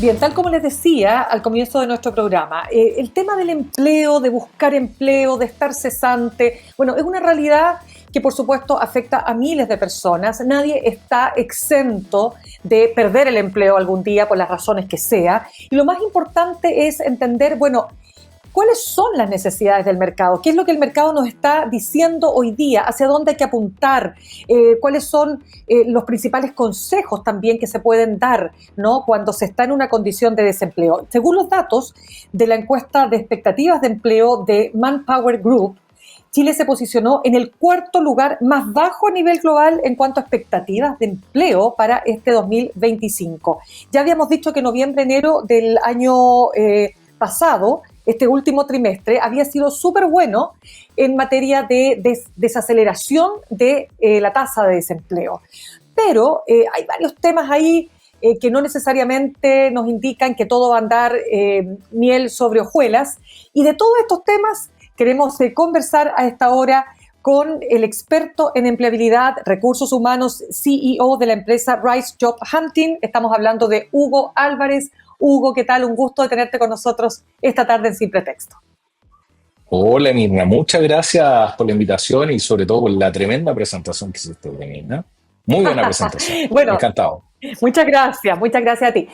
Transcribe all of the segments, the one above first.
Bien, tal como les decía al comienzo de nuestro programa, el tema del empleo, de buscar empleo, de estar cesante, bueno, es una realidad que por supuesto afecta a miles de personas. Nadie está exento de perder el empleo algún día por las razones que sea. Y lo más importante es entender, bueno, ¿cuáles son las necesidades del mercado? ¿Qué es lo que el mercado nos está diciendo hoy día? ¿Hacia dónde hay que apuntar? ¿Cuáles son los principales consejos también que se pueden dar, ¿no?, cuando se está en una condición de desempleo? Según los datos de la encuesta de expectativas de empleo de Manpower Group, Chile se posicionó en el cuarto lugar más bajo a nivel global en cuanto a expectativas de empleo para este 2025. Ya habíamos dicho que noviembre-enero del año pasado, este último trimestre, había sido súper bueno en materia de desaceleración de la tasa de desempleo. Pero hay varios temas ahí que no necesariamente nos indican que todo va a andar miel sobre hojuelas. Y de todos estos temas queremos conversar a esta hora con el experto en empleabilidad, recursos humanos, CEO de la empresa Rise Job Hunting. Estamos hablando de Hugo Álvarez. Hugo, ¿qué tal? Un gusto de tenerte con nosotros esta tarde en Sin Pretexto. Hola Mirna, muchas gracias por la invitación y sobre todo por la tremenda presentación que hiciste, Mirna. Muy buena presentación, Bueno, encantado. muchas gracias a ti.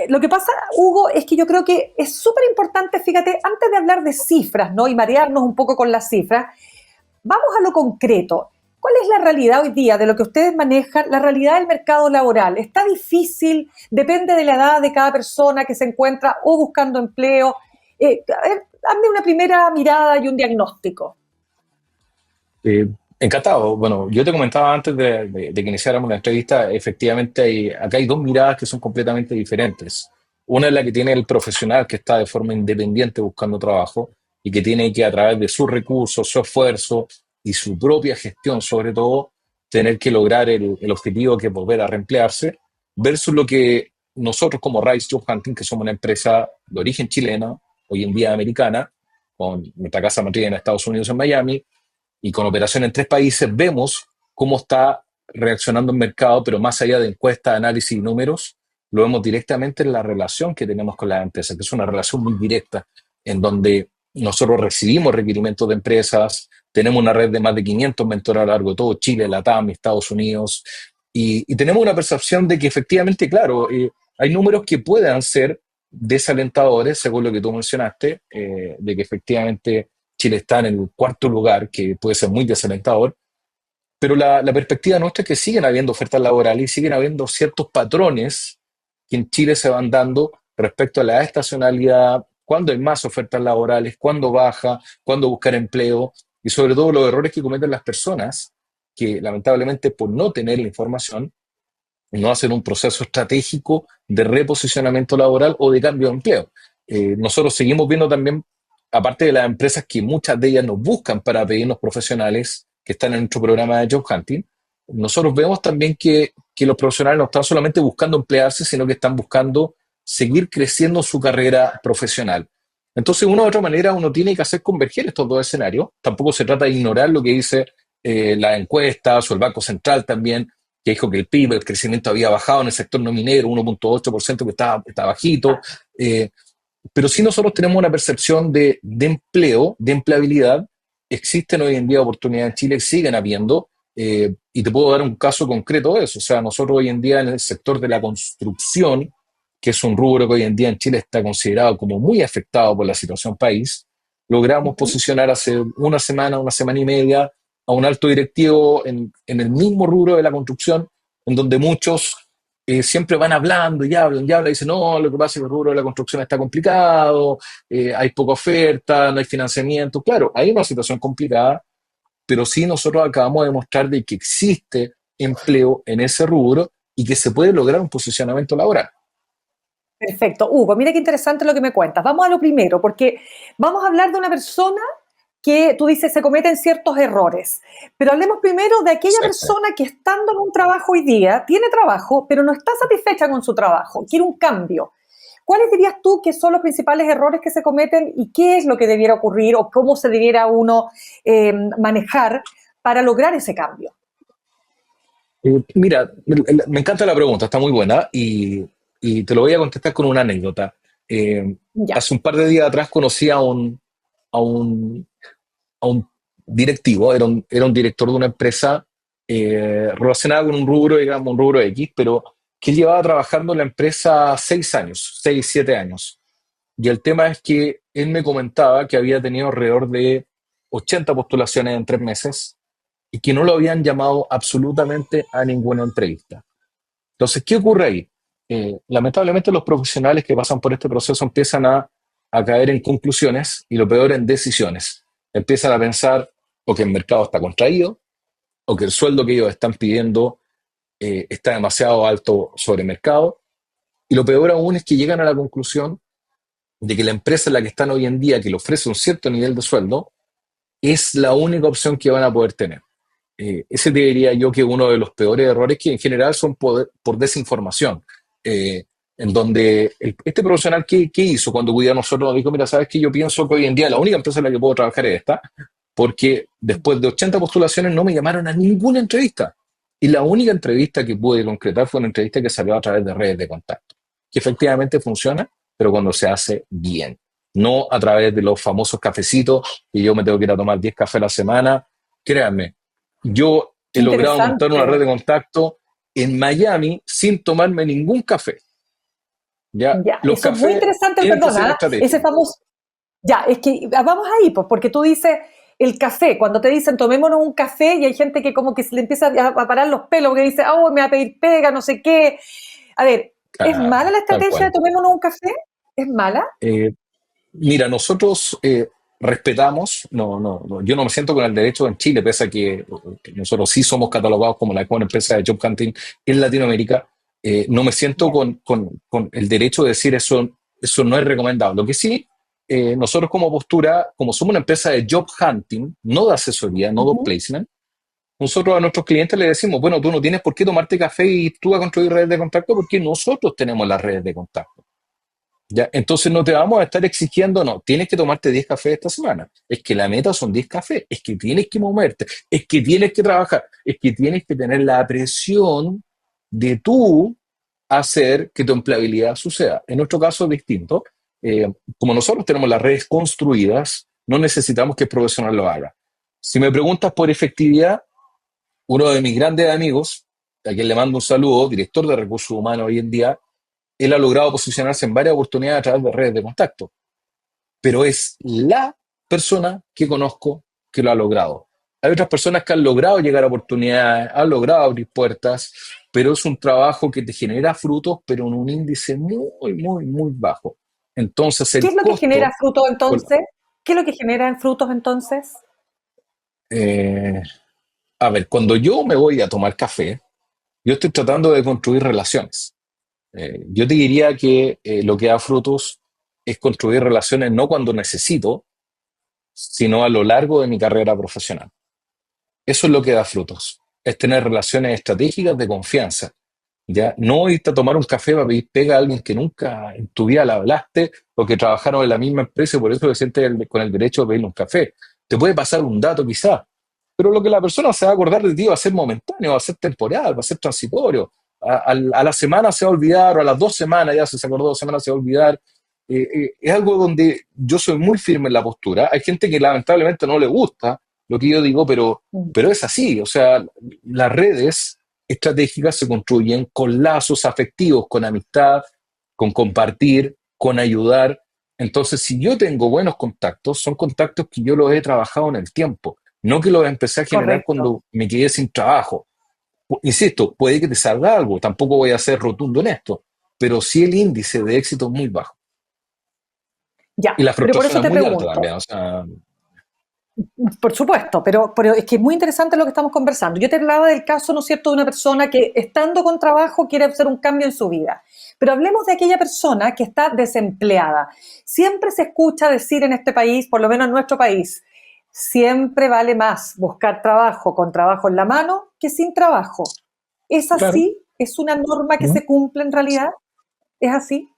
Lo que pasa, Hugo, es que yo creo que es súper importante, fíjate, antes de hablar de cifras, ¿no?, y marearnos un poco con las cifras, vamos a lo concreto. ¿Cuál es la realidad hoy día de lo que ustedes manejan, la realidad del mercado laboral? ¿Está difícil? ¿Depende de la edad de cada persona que se encuentra o buscando empleo? A ver, hazme una primera mirada y un diagnóstico. Eh, Encantado. Bueno, yo te comentaba antes de que iniciáramos la entrevista, efectivamente acá hay dos miradas que son completamente diferentes. Una es la que tiene el profesional que está de forma independiente buscando trabajo y que tiene que a través de sus recursos, su esfuerzo y su propia gestión, sobre todo, tener que lograr el objetivo que es volver a reemplearse, versus lo que nosotros como Rise Job Hunting, que somos una empresa de origen chilena, hoy en día americana, con nuestra casa matriz en Estados Unidos, en Miami, y con operación en tres países, vemos cómo está reaccionando el mercado, pero más allá de encuestas, análisis y números, lo vemos directamente en la relación que tenemos con las empresas, que es una relación muy directa, en donde nosotros recibimos requerimientos de empresas, tenemos una red de más de 500 mentores a lo largo de todo Chile, LATAM, Estados Unidos, y tenemos una percepción de que efectivamente, claro, hay números que puedan ser desalentadores, según lo que tú mencionaste, de que efectivamente Chile está en el cuarto lugar, que puede ser muy desalentador, pero la perspectiva nuestra es que siguen habiendo ofertas laborales y siguen habiendo ciertos patrones que en Chile se van dando respecto a la estacionalidad, cuándo hay más ofertas laborales, cuándo baja, cuándo buscar empleo y sobre todo los errores que cometen las personas que lamentablemente por no tener la información no hacen un proceso estratégico de reposicionamiento laboral o de cambio de empleo. Nosotros seguimos viendo también, aparte de las empresas que muchas de ellas nos buscan para pedirnos profesionales que están en nuestro programa de Job Hunting, nosotros vemos también que los profesionales no están solamente buscando emplearse, sino que están buscando seguir creciendo su carrera profesional. Entonces, de una u otra manera, uno tiene que hacer converger estos dos escenarios. Tampoco se trata de ignorar lo que dice las encuestas o el Banco Central también, que dijo que el PIB, el crecimiento había bajado en el sector no minero, 1,8%, que está bajito. Eh, pero si nosotros tenemos una percepción de empleo, de empleabilidad, existen hoy en día oportunidades en Chile, siguen habiendo, y te puedo dar un caso concreto de eso. O sea, nosotros hoy en día en el sector de la construcción, que es un rubro que hoy en día en Chile está considerado como muy afectado por la situación país, logramos Uh-huh. posicionar hace una semana y media, a un alto directivo en el mismo rubro de la construcción, en donde muchos siempre van hablando y hablan, y dicen, no, lo que pasa es que el rubro de la construcción está complicado, hay poca oferta, no hay financiamiento. Claro, hay una situación complicada, pero sí nosotros acabamos de demostrar de que existe empleo en ese rubro y que se puede lograr un posicionamiento laboral. Perfecto. Hugo, mira qué interesante lo que me cuentas. Vamos a lo primero, porque vamos a hablar de una persona que tú dices se cometen ciertos errores. Pero hablemos primero de aquella Exacto. persona que estando en un trabajo hoy día, tiene trabajo, pero no está satisfecha con su trabajo, quiere un cambio. ¿Cuáles dirías tú que son los principales errores que se cometen y qué es lo que debiera ocurrir o cómo se debiera uno manejar para lograr ese cambio? Mira, me encanta la pregunta, está muy buena y te lo voy a contestar con una anécdota. Eh, Ya. Hace un par de días atrás conocí a un, a un directivo, era un director de una empresa relacionada con un rubro, digamos, un rubro X, pero que él llevaba trabajando en la empresa 6 años, 6, 7 años. Y el tema es que él me comentaba que había tenido alrededor de 80 postulaciones en 3 meses y que no lo habían llamado absolutamente a ninguna entrevista. Entonces, ¿qué ocurre ahí? Lamentablemente los profesionales que pasan por este proceso empiezan a caer en conclusiones y lo peor en decisiones. Empiezan a pensar o que el mercado está contraído o que el sueldo que ellos están pidiendo está demasiado alto sobre el mercado. Y lo peor aún es que llegan a la conclusión de que la empresa en la que están hoy en día, que le ofrece un cierto nivel de sueldo, es la única opción que van a poder tener. Ese te diría yo que uno de los peores errores que en general son por desinformación. Eh, en donde este profesional, ¿qué hizo cuando cuidó a nosotros? Nos dijo, mira, sabes que yo pienso que hoy en día la única empresa en la que puedo trabajar es esta, porque después de 80 postulaciones no me llamaron a ninguna entrevista. Y la única entrevista que pude concretar fue una entrevista que salió a través de redes de contacto, que efectivamente funciona, pero cuando se hace bien. No a través de los famosos cafecitos, y yo me tengo que ir a tomar 10 cafés a la semana. Créanme, yo he Qué logrado montar una red interesante. de contacto en Miami sin tomarme ningún café. ¿Ya? Ya, Los eso es muy cafés interesante, tienen que ser perdona, ese estratégicos. famoso, ya, es que vamos ahí, pues, porque tú dices el café, cuando te dicen tomémonos un café y hay gente que como que se le empieza a parar los pelos porque dice, oh, me va a pedir pega, no sé qué. A ver, ¿es Claro, mala la tal estrategia de cual. tomémonos un café? ¿Es mala? Eh, Mira, nosotros respetamos, yo no me siento con el derecho en Chile, pese a que nosotros sí somos catalogados como la mejor empresa de job hunting en Latinoamérica. No me siento Ya. con el derecho de decir eso no es recomendable. Lo que sí, nosotros como postura, como somos una empresa de job hunting, no de asesoría, no de Ujú. placement, nosotros a nuestros clientes les decimos, bueno, tú no tienes por qué tomarte café y tú a construir redes de contacto porque nosotros tenemos las redes de contacto. ¿Ya? Entonces no te vamos a estar exigiendo, no, tienes que tomarte 10 cafés esta semana. Es que la meta son 10 cafés, es que tienes que moverte, es que tienes que trabajar, es que tienes que tener la presión de tú hacer que tu empleabilidad suceda. En nuestro caso es distinto. Como nosotros tenemos las redes construidas, no necesitamos que el profesional lo haga. Si me preguntas por efectividad, uno de mis grandes amigos, a quien le mando un saludo, director de recursos humanos hoy en día, él ha logrado posicionarse en varias oportunidades a través de redes de contacto, pero es la persona que conozco que lo ha logrado. Hay otras personas que han logrado llegar a oportunidades, han logrado abrir puertas, pero es un trabajo que te genera frutos, pero en un índice muy, muy, muy bajo. Entonces, ¿Qué el es lo que genera costo, frutos con- entonces? ¿Qué es lo que genera en frutos entonces? eh, a ver, cuando yo me voy a tomar café, yo estoy tratando de construir relaciones. Yo te diría que lo que da frutos es construir relaciones no cuando necesito, sino a lo largo de mi carrera profesional. Eso es lo que da frutos, es tener relaciones estratégicas de confianza. ¿Ya? No irte a tomar un café para pedir pega a alguien que nunca en tu vida le hablaste o que trabajaron en la misma empresa y por eso te sientes con el derecho de pedirle un café. Te puede pasar un dato quizás, pero lo que la persona se va a acordar de ti va a ser momentáneo, va a ser temporal, va a ser transitorio. A la semana se va a olvidar o a las 2 semanas, ya si se acordó 2 semanas se va a olvidar. Es algo donde yo soy muy firme en la postura. Hay gente que lamentablemente no le gusta lo que yo digo, pero es así. O sea, las redes estratégicas se construyen con lazos afectivos, con amistad, con compartir, con ayudar. Entonces, si yo tengo buenos contactos, son contactos que yo los he trabajado en el tiempo, no que los empecé a generar Correcto. cuando me quedé sin trabajo. Insisto, puede que te salga algo, tampoco voy a ser rotundo en esto, pero sí el índice de éxito es muy bajo. Ya, Y la pero por frustración eso es te muy alta pregunto, también. O sea, por supuesto, pero es que es muy interesante lo que estamos conversando. Yo te hablaba del caso, ¿no es cierto?, de una persona que estando con trabajo quiere hacer un cambio en su vida. Pero hablemos de aquella persona que está desempleada. Siempre se escucha decir en este país, por lo menos en nuestro país, siempre vale más buscar trabajo con trabajo en la mano que sin trabajo. ¿Es claro. así? ¿Es una norma que ¿Mm? se cumple en realidad? ¿Es así?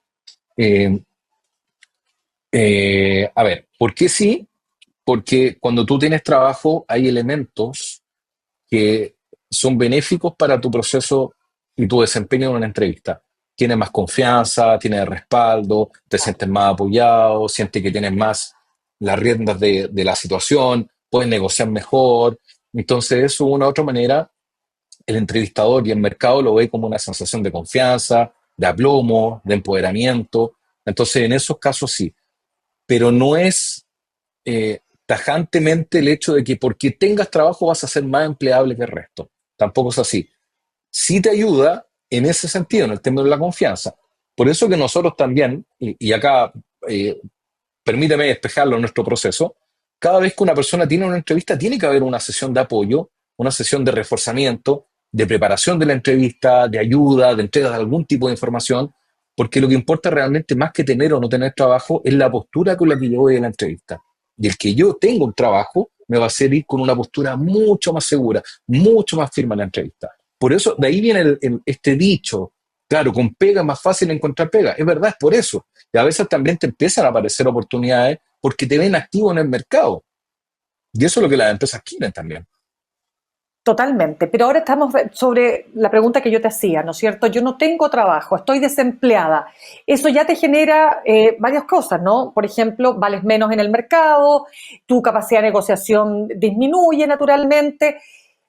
Eh, a ver, ¿por qué sí? Porque cuando tú tienes trabajo hay elementos que son benéficos para tu proceso y tu desempeño en una entrevista. tienes más confianza, tienes respaldo, te sientes más apoyado, sientes que tienes más las riendas de la situación, puedes negociar mejor. Entonces, eso de una u otra manera, el entrevistador y el mercado lo ve como una sensación de confianza, de aplomo, de empoderamiento. Entonces, en esos casos sí, pero no es tajantemente el hecho de que porque tengas trabajo vas a ser más empleable que el resto. Tampoco es así. Sí te ayuda en ese sentido, en el tema de la confianza. Por eso que nosotros también, y acá eh, permíteme despejarlo en nuestro proceso, cada vez que una persona tiene una entrevista, tiene que haber una sesión de apoyo, una sesión de reforzamiento, de preparación de la entrevista, de ayuda, de entrega de algún tipo de información, porque lo que importa realmente más que tener o no tener trabajo es la postura con la que yo voy a la entrevista. Y el que yo tenga un trabajo me va a hacer ir con una postura mucho más segura, mucho más firme en la entrevista. Por eso, de ahí viene este dicho, claro, con pega es más fácil encontrar pega. Es verdad, es por eso. Y a veces también te empiezan a aparecer oportunidades porque te ven activo en el mercado. Y eso es lo que las empresas quieren también. Totalmente, pero ahora estamos sobre la pregunta que yo te hacía, ¿no es cierto? Yo no tengo trabajo, estoy desempleada. Eso ya te genera varias cosas, ¿no? Por ejemplo, vales menos en el mercado, tu capacidad de negociación disminuye naturalmente.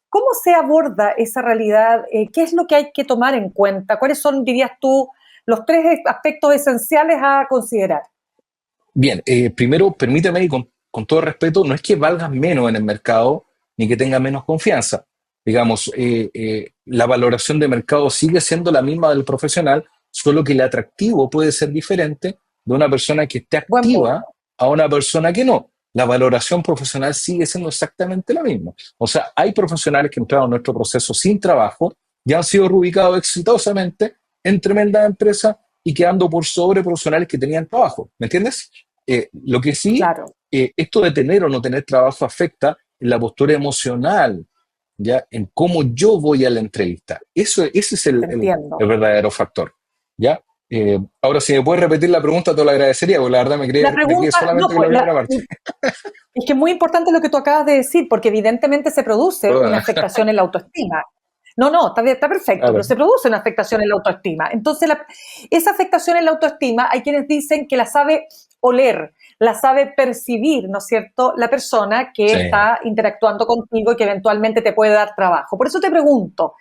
¿Cómo se aborda esa realidad? ¿Qué es lo que hay que tomar en cuenta? ¿Cuáles son, dirías tú, los tres aspectos esenciales a considerar? Bien, primero, permíteme, y con todo respeto, no es que valgas menos en el mercado ni que tengas menos confianza. Digamos, la valoración de mercado sigue siendo la misma del profesional, solo que el atractivo puede ser diferente de una persona que esté Buen activa punto. a una persona que no. La valoración profesional sigue siendo exactamente la misma. O sea, hay profesionales que entraron en nuestro proceso sin trabajo y han sido reubicados exitosamente en tremendas empresas y quedando por sobre profesionales que tenían trabajo. ¿Me entiendes? Lo que sí, Claro, esto de tener o no tener trabajo afecta en la postura emocional, ¿ya? En cómo yo voy a la entrevista. Ese es te el entiendo. verdadero factor, ¿ya? Ahora, si me puedes repetir la pregunta, te lo agradecería, porque la verdad La me quedé pregunta, no, solamente con la pues, primera parte. es que es muy importante lo que tú acabas de decir, porque evidentemente se produce una Perdona. afectación en la autoestima. No, no, está perfecto, pero Claro. se produce una afectación en la autoestima. Entonces, esa afectación en la autoestima, hay quienes dicen que la sabe oler, la sabe percibir, ¿no es cierto?, la persona que Sí. está interactuando contigo y que eventualmente te puede dar trabajo. Por eso te pregunto,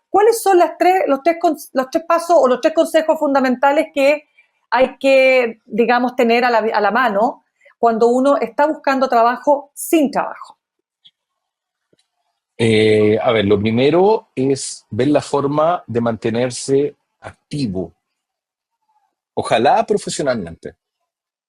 ¿cuáles son los tres pasos o los tres consejos fundamentales que hay que, digamos, tener a la mano cuando uno está buscando trabajo sin trabajo? A ver, lo primero es ver la forma de mantenerse activo, ojalá profesionalmente.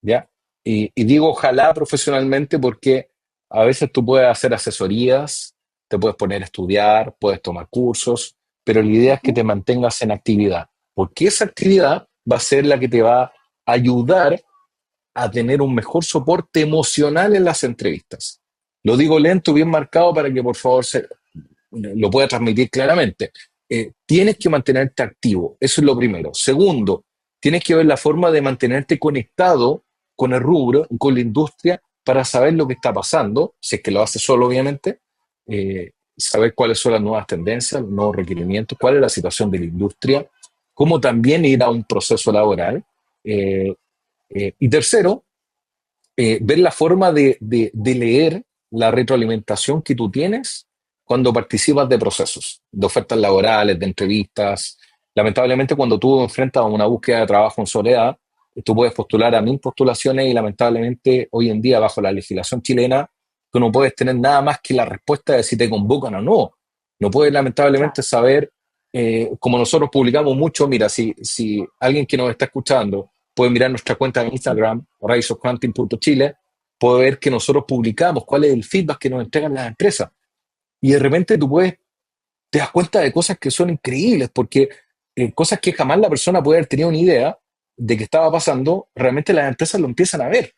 ¿Ya? Y digo ojalá profesionalmente porque a veces tú puedes hacer asesorías, te puedes poner a estudiar, puedes tomar cursos, pero la idea es que te Ujú. mantengas en actividad, porque esa actividad va a ser la que te va a ayudar a tener un mejor soporte emocional en las entrevistas. Lo digo lento, bien marcado para que por favor lo pueda transmitir claramente. Tienes que mantenerte activo, eso es lo primero. Segundo, tienes que ver la forma de mantenerte conectado con el rubro, con la industria, para saber lo que está pasando, si es que lo haces solo, obviamente, saber cuáles son las nuevas tendencias, los nuevos requerimientos, cuál es la situación de la industria, cómo también ir a un proceso laboral. Eh, y tercero, ver la forma de leer la retroalimentación que tú tienes cuando participas de procesos, de ofertas laborales, de entrevistas. Lamentablemente, cuando tú enfrentas a una búsqueda de trabajo en soledad, tú puedes postular a 1000 postulaciones y lamentablemente hoy en día, bajo la legislación chilena, tú no puedes tener nada más que la respuesta de si te convocan o no. No puedes lamentablemente Claro. saber, como nosotros publicamos mucho, mira, si alguien que nos está escuchando puede mirar nuestra cuenta de Instagram, riseofhunting.chile, puede ver que nosotros publicamos cuál es el feedback que nos entregan las empresas. Y de repente te das cuenta de cosas que son increíbles, porque cosas que jamás la persona puede haber tenido una idea de que estaba pasando, realmente las empresas lo empiezan a ver.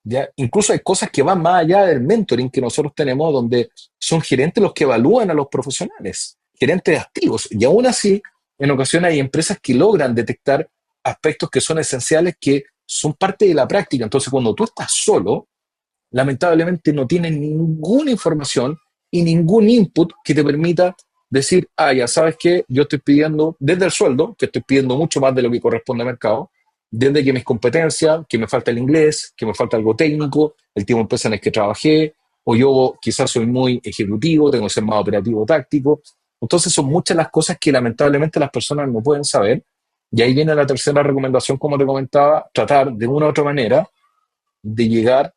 ¿Ya? Incluso hay cosas que van más allá del mentoring que nosotros tenemos, donde son gerentes los que evalúan a los profesionales, gerentes activos. Y aún así, en ocasiones hay empresas que logran detectar aspectos que son esenciales, que son parte de la práctica. Entonces, cuando tú estás solo, lamentablemente no tienes ninguna información y ningún input que te permita decir, ya sabes que yo estoy pidiendo, desde el sueldo, que estoy pidiendo mucho más de lo que corresponde al mercado, desde que mis competencias, que me falta el inglés, que me falta algo técnico, el tipo de empresa en el que trabajé, o yo quizás soy muy ejecutivo, tengo que ser más operativo táctico. Entonces son muchas las cosas que lamentablemente las personas no pueden saber. Y ahí viene la tercera recomendación, como te comentaba, tratar de una u otra manera de llegar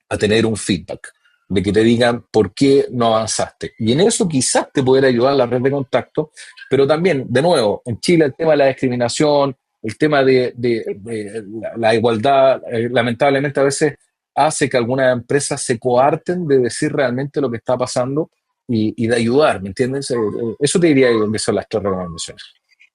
a tener un feedback, de que te digan por qué no avanzaste. Y en eso quizás te pudiera ayudar la red de contacto, pero también, de nuevo, en Chile el tema de la discriminación, el tema de la igualdad, lamentablemente a veces hace que algunas empresas se coarten de decir realmente lo que está pasando y de ayudar, ¿me entiendes? Eso te diría que son las tres recomendaciones.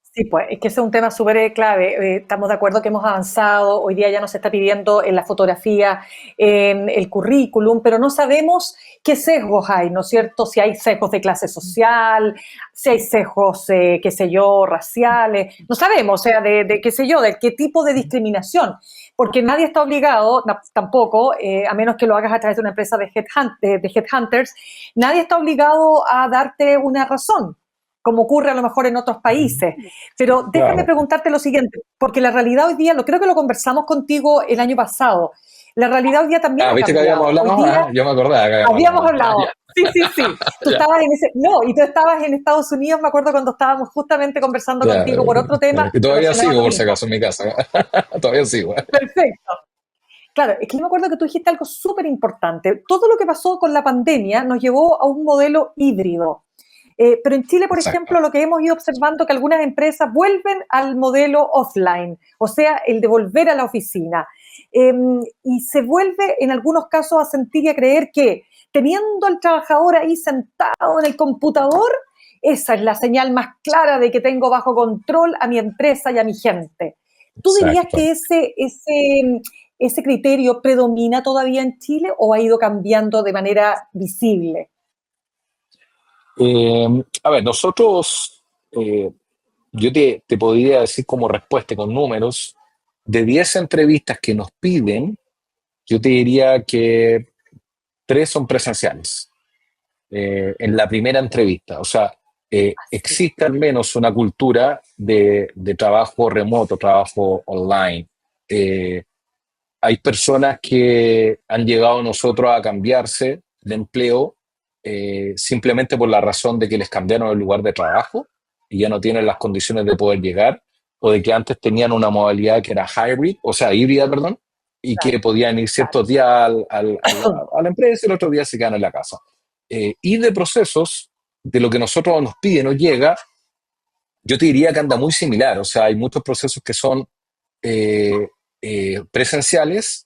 Sí, pues es que ese es un tema súper clave. Estamos de acuerdo que hemos avanzado, hoy día ya no se está pidiendo en la fotografía, en el currículum, pero no sabemos qué sesgos hay, ¿no es cierto? Si hay sesgos de clase social, si hay sesgos, qué sé yo, raciales, no sabemos, o sea, de qué sé yo, de qué tipo de discriminación, porque nadie está obligado, tampoco, a menos que lo hagas a través de una empresa de headhunters, nadie está obligado a darte una razón como ocurre a lo mejor en otros países. Pero déjame Claro. preguntarte lo siguiente, porque la realidad hoy día, lo creo que lo conversamos contigo el año pasado, la realidad hoy día también ha ¿Viste que habíamos cambiado. Hoy hablado? día Yo me acordaba que habíamos habíamos hablado. hablado, Ya, sí, sí, sí, tú ya, estabas en ese, no, y tú estabas en Estados Unidos, me acuerdo cuando estábamos justamente conversando ya. contigo por otro tema Y todavía relacionado a sigo, lo por si mismo. acaso, en mi casa. Todavía sigo. Perfecto. Claro, es que yo me acuerdo que tú dijiste algo súper importante. Todo lo que pasó con la pandemia nos llevó a un modelo híbrido. Pero en Chile, por ejemplo, Exacto. lo que hemos ido observando es que algunas empresas vuelven al modelo offline, o sea, el de volver a la oficina. Eh, y se vuelve en algunos casos a sentir y a creer que teniendo al trabajador ahí sentado en el computador, esa es la señal más clara de que tengo bajo control a mi empresa y a mi gente. ¿Tú dirías Exacto. que ese criterio predomina todavía en Chile o ha ido cambiando de manera visible? A ver, nosotros, yo te podría decir como respuesta con números, de 10 entrevistas que nos piden, yo te diría que 3 son presenciales. En la primera entrevista. O sea, Así. existe al menos una cultura de trabajo remoto, trabajo online. Eh, Hay personas que han llegado a nosotros a cambiarse de empleo simplemente por la razón de que les cambiaron el lugar de trabajo y ya no tienen las condiciones de poder llegar, o de que antes tenían una modalidad que era hybrid, o sea, híbrida, perdón, y Claro, que podían ir claro. ciertos días a la empresa y el otro día se quedan en la casa. Y de procesos, de lo que nosotros nos pide, nos llega, yo te diría que anda muy similar, o sea, hay muchos procesos que son eh, presenciales,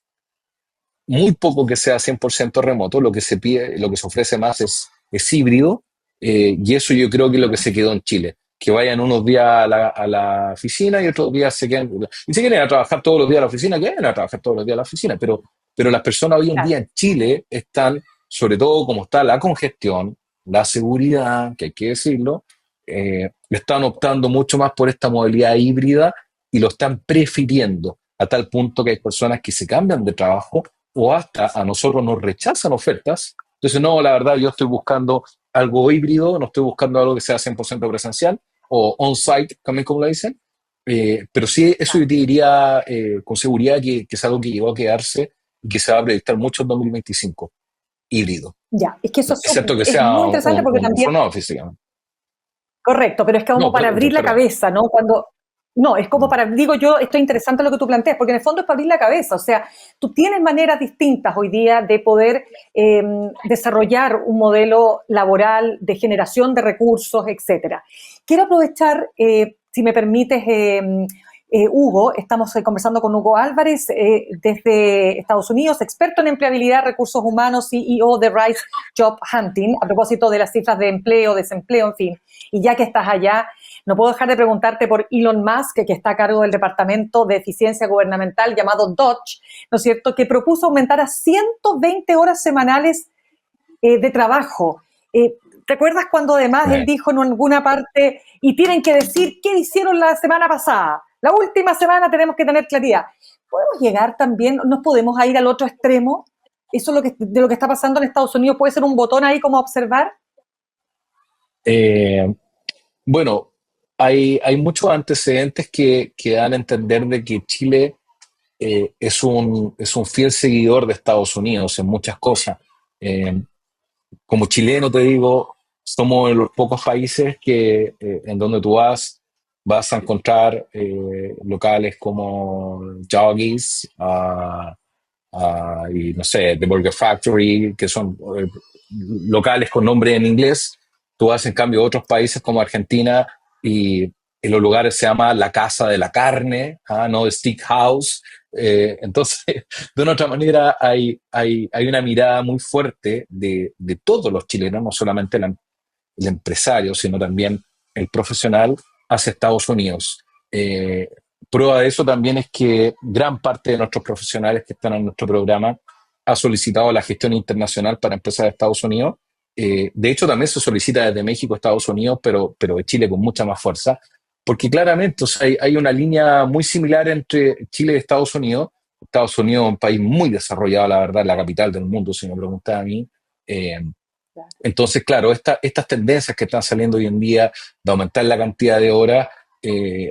muy poco que sea 100% remoto, lo que se pide, lo que se ofrece más es híbrido, y eso yo creo que es lo que se quedó en Chile, que vayan unos días a la oficina y otros días se queden, y si quieren ir a trabajar todos los días a la oficina, que vayan a trabajar todos los días a la oficina, pero las personas hoy en Claro. día en Chile están, sobre todo como está la congestión, la seguridad, que hay que decirlo, están optando mucho más por esta modalidad híbrida y lo están prefiriendo a tal punto que hay personas que se cambian de trabajo o hasta a nosotros nos rechazan ofertas. Entonces, no, la verdad, yo estoy buscando algo híbrido, no estoy buscando algo que sea 100% presencial o on-site, también como lo dicen. Pero sí, eso yo te diría con seguridad que es algo que llegó a quedarse y que se va a proyectar mucho en 2025, híbrido. Ya, es que eso Excepto que es sea muy interesante porque un también, front office, digamos. correcto, pero es como No, para abrir la perdón. cabeza, ¿no? No, es como para, digo yo, esto es interesante lo que tú planteas, porque en el fondo es para abrir la cabeza, o sea, tú tienes maneras distintas hoy día de poder desarrollar un modelo laboral de generación de recursos, etcétera. Quiero aprovechar, si me permites, Hugo, estamos conversando con Hugo Álvarez desde Estados Unidos, experto en empleabilidad, recursos humanos, CEO de Rise Job Hunting, a propósito de las cifras de empleo, desempleo, en fin. Y ya que estás allá, no puedo dejar de preguntarte por Elon Musk, que está a cargo del Departamento de Eficiencia Gubernamental llamado DOGE, ¿no es cierto?, que propuso aumentar a 120 horas semanales de trabajo. ¿Te acuerdas cuando además él Eh, dijo en alguna parte, y tienen que decir qué hicieron la semana pasada? La última semana tenemos que tener claridad. ¿Podemos llegar también, nos podemos ir al otro extremo? Eso es de lo que está pasando en Estados Unidos, puede ser un botón ahí como observar. Eh, bueno, hay muchos antecedentes que dan a entender de que Chile es un fiel seguidor de Estados Unidos en muchas cosas. Eh, Como chileno te digo, somos de los pocos países que en donde tú vas a encontrar locales como Joggies, y no sé, The Burger Factory, que son locales con nombre en inglés. Tú vas en cambio a otros países como Argentina y en los lugares se llama la casa de la carne, no the steak house. Entonces, de una otra manera, hay una mirada muy fuerte de todos los chilenos, no solamente el empresario, sino también el profesional hacia Estados Unidos. Eh, Prueba de eso también es que gran parte de nuestros profesionales que están en nuestro programa ha solicitado la gestión internacional para empresas de Estados Unidos. De hecho, también se solicita desde México a Estados Unidos, pero de Chile con mucha más fuerza, porque claramente, o sea, hay una línea muy similar entre Chile y Estados Unidos. Estados Unidos es un país muy desarrollado, la verdad, la capital del mundo, si me preguntas a mí. Eh, entonces, claro, estas tendencias que están saliendo hoy en día de aumentar la cantidad de horas,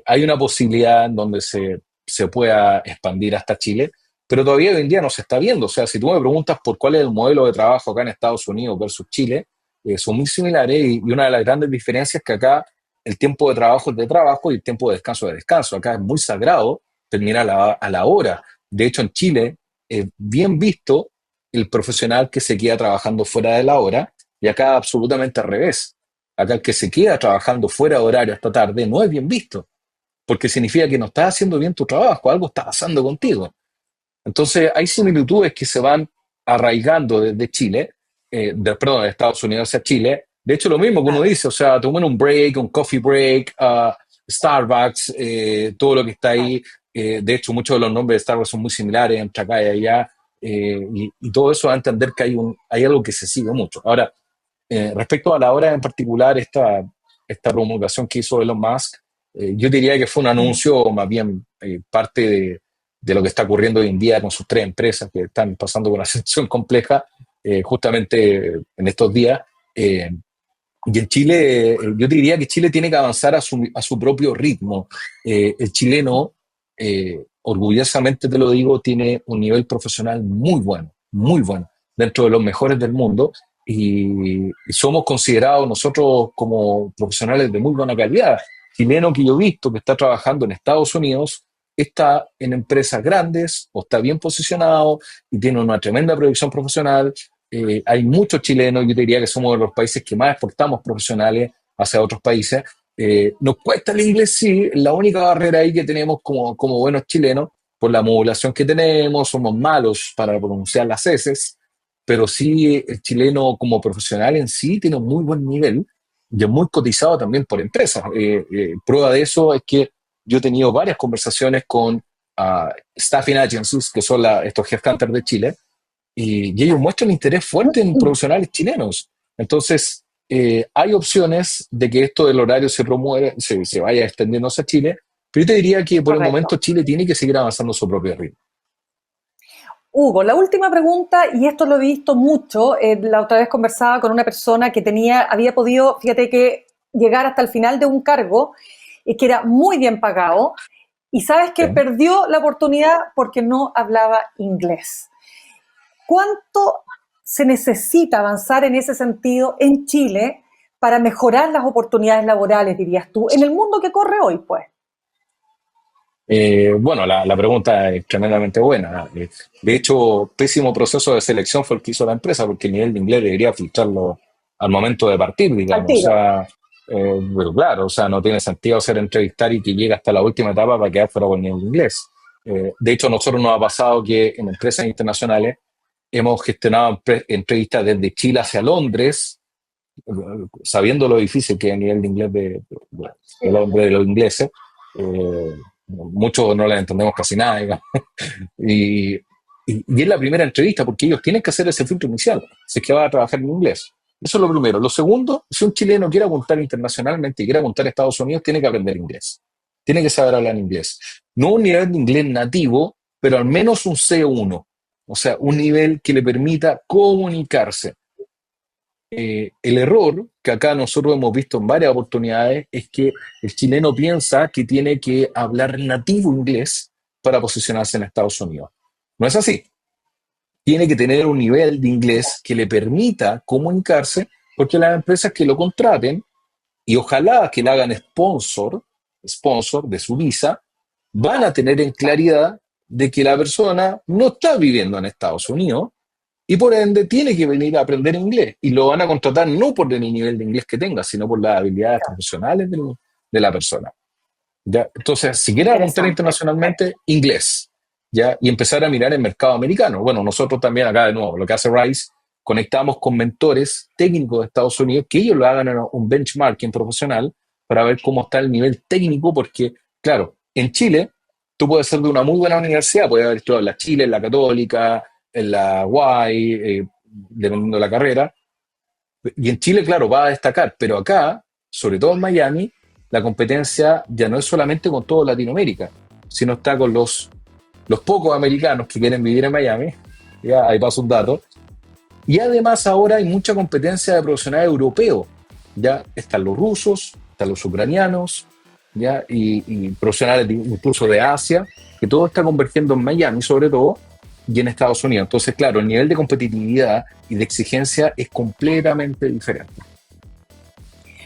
hay una posibilidad en donde se pueda expandir hasta Chile, pero todavía hoy en día no se está viendo. O sea, si tú me preguntas por cuál es el modelo de trabajo acá en Estados Unidos versus Chile, son muy similares y una de las grandes diferencias es que acá el tiempo de trabajo es de trabajo y el tiempo de descanso es de descanso. Acá es muy sagrado terminar a la hora. De hecho, en Chile es bien visto el profesional que se queda trabajando fuera de la hora y acá absolutamente al revés. Acá el que se queda trabajando fuera de horario hasta tarde no es bien visto, porque significa que no estás haciendo bien tu trabajo, algo está pasando contigo. Entonces hay similitudes que se van arraigando desde Chile, perdón, de Estados Unidos hacia Chile. De hecho, lo mismo que uno Claro, dice, o sea, tomen un break, un coffee break, Starbucks, todo lo que está claro. ahí. De hecho, muchos de los nombres de Starbucks son muy similares entre acá y allá. Y todo eso va a entender que hay algo que se sigue mucho. Ahora, respecto a la hora en particular, esta promulgación que hizo Elon Musk, yo diría que fue un Mm. anuncio, más bien parte de lo que está ocurriendo hoy en día con sus tres empresas que están pasando por una situación compleja, justamente en estos días. Eh, y en Chile, yo diría que Chile tiene que avanzar a su propio ritmo. El chileno, orgullosamente te lo digo, tiene un nivel profesional muy bueno, dentro de los mejores del mundo. Y somos considerados nosotros como profesionales de muy buena calidad. Chileno que yo he visto que está trabajando en Estados Unidos, está en empresas grandes o está bien posicionado y tiene una tremenda proyección profesional. Hay muchos chilenos, yo diría que somos de los países que más exportamos profesionales hacia otros países. Nos cuesta el inglés, sí, la única barrera ahí que tenemos como buenos chilenos, por la modulación que tenemos, somos malos para pronunciar las heces, pero sí el chileno como profesional en sí tiene un muy buen nivel y es muy cotizado también por empresas. Prueba de eso es que yo he tenido varias conversaciones con staffing agencies, que son estos headhunters de Chile, y ellos muestran interés fuerte en profesionales chilenos. Entonces, hay opciones de que esto del horario se promueva, se vaya extendiendo hacia Chile, pero yo te diría que por el momento Correcto. Chile tiene que seguir avanzando a su propio ritmo. Hugo, la última pregunta, y esto lo he visto mucho, la otra vez conversaba con una persona que había podido, fíjate que llegar hasta el final de un cargo que era muy bien pagado, y sabes que ¿Sí? perdió la oportunidad porque no hablaba inglés. ¿Cuánto se necesita avanzar en ese sentido en Chile para mejorar las oportunidades laborales, dirías tú, en el mundo que corre hoy, pues? Bueno, la pregunta es tremendamente buena. De hecho, pésimo proceso de selección fue el que hizo la empresa, porque el nivel de inglés debería filtrarlo al momento de partir, Al digamos. O tiro. sea, pero claro, o sea, no tiene sentido hacer entrevistar y que llegue hasta la última etapa para quedar fuera con nivel de inglés. De hecho, a nosotros nos ha pasado que en empresas internacionales hemos gestionado entrevistas desde Chile hacia Londres, sabiendo lo difícil que es el nivel de inglés de los ingleses. Muchos no les entendemos casi nada, digamos. Y, y es la primera entrevista porque ellos tienen que hacer ese filtro inicial, si es que va a trabajar en inglés. Eso es lo primero. Lo segundo, si un chileno quiere apuntar internacionalmente y quiere apuntar a Estados Unidos, tiene que aprender inglés. Tiene que saber hablar inglés. No un nivel de inglés nativo, pero al menos un C1. O sea, un nivel que le permita comunicarse. El error que acá nosotros hemos visto en varias oportunidades es que el chileno piensa que tiene que hablar nativo inglés para posicionarse en Estados Unidos. No es así. Tiene que tener un nivel de inglés que le permita comunicarse, porque las empresas que lo contraten, y ojalá que le hagan sponsor de su visa, van a tener en claridad de que la persona no está viviendo en Estados Unidos y por ende tiene que venir a aprender inglés. Y lo van a contratar no por el nivel de inglés que tenga, sino por las habilidades profesionales de la persona. ¿Ya? Entonces, si quieres apuntar Interesante. internacionalmente, inglés, ¿ya? Y empezar a mirar el mercado americano. Bueno, nosotros también acá, de nuevo, lo que hace Rice, conectamos con mentores técnicos de Estados Unidos, que ellos lo hagan en un benchmarking profesional para ver cómo está el nivel técnico, porque, claro, en Chile, tú puedes ser de una muy buena universidad, puedes haber estudiado en la Chile, en la Católica, en la UAI, dependiendo de la carrera, y en Chile, claro, va a destacar, pero acá, sobre todo en Miami, la competencia ya no es solamente con todo Latinoamérica, sino está con los pocos americanos que quieren vivir en Miami, ya ahí paso un dato, y además ahora hay mucha competencia de profesionales europeos, ya están los rusos, están los ucranianos, ya y profesionales incluso de Asia, que todo está convergiendo en Miami sobre todo, y en Estados Unidos. Entonces, claro, el nivel de competitividad y de exigencia es completamente diferente.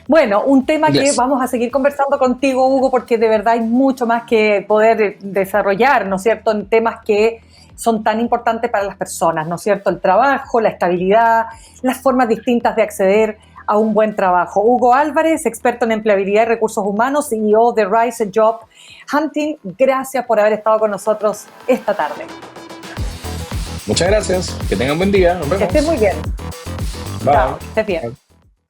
Bueno, un tema que Inglés. vamos a seguir conversando contigo, Hugo, porque de verdad hay mucho más que poder desarrollar, ¿no es cierto?, en temas que son tan importantes para las personas, ¿no es cierto?, el trabajo, la estabilidad, las formas distintas de acceder a un buen trabajo. Hugo Álvarez, experto en empleabilidad y recursos humanos, CEO de Rise Job Hunting, gracias por haber estado con nosotros esta tarde. Muchas gracias. Que tengan buen día. Nos Que estés vemos. muy bien. Bye. Chao, que estés bien.